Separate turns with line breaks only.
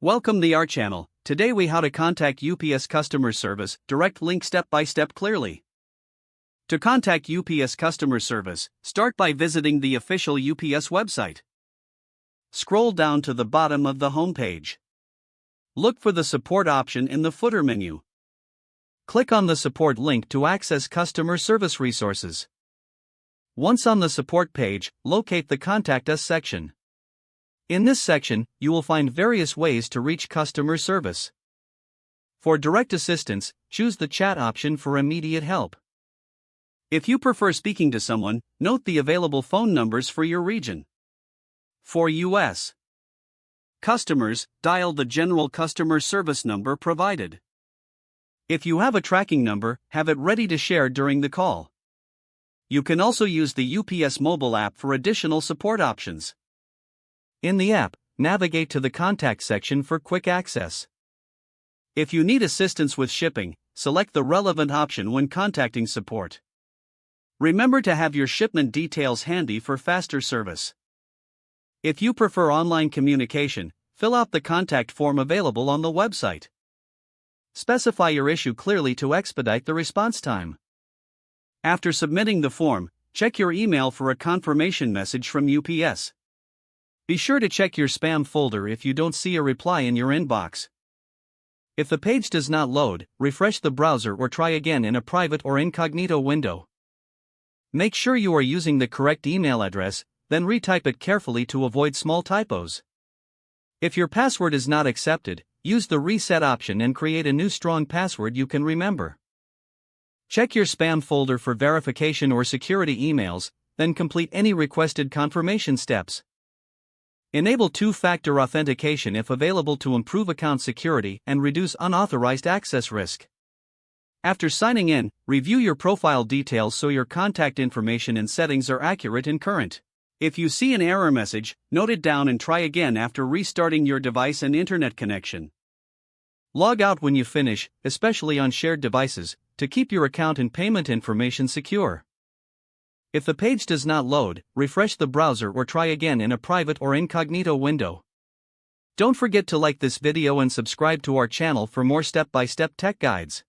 Welcome to our channel. Today we how to contact UPS customer service, direct link step by step clearly. To contact UPS customer service, start by visiting the official UPS website. Scroll down to the bottom of the home page. Look for the support option in the footer menu. Click on the support link to access customer service resources. Once on the support page, locate the Contact Us section. In this section, you will find various ways to reach customer service. For direct assistance, choose the chat option for immediate help. If you prefer speaking to someone, note the available phone numbers for your region. For U.S. customers, dial the general customer service number provided. If you have a tracking number, have it ready to share during the call. You can also use the UPS mobile app for additional support options. In the app, navigate to the Contact section for quick access. If you need assistance with shipping, select the relevant option when contacting support. Remember to have your shipment details handy for faster service. If you prefer online communication, fill out the contact form available on the website. Specify your issue clearly to expedite the response time. After submitting the form, check your email for a confirmation message from UPS. Be sure to check your spam folder if you don't see a reply in your inbox. If the page does not load, refresh the browser or try again in a private or incognito window. Make sure you are using the correct email address, then retype it carefully to avoid small typos. If your password is not accepted, use the reset option and create a new strong password you can remember. Check your spam folder for verification or security emails, then complete any requested confirmation steps. Enable two-factor authentication if available to improve account security and reduce unauthorized access risk. After signing in, review your profile details so your contact information and settings are accurate and current. If you see an error message, note it down and try again after restarting your device and internet connection. Log out when you finish, especially on shared devices, to keep your account and payment information secure. If the page does not load, refresh the browser or try again in a private or incognito window. Don't forget to like this video and subscribe to our channel for more step-by-step tech guides.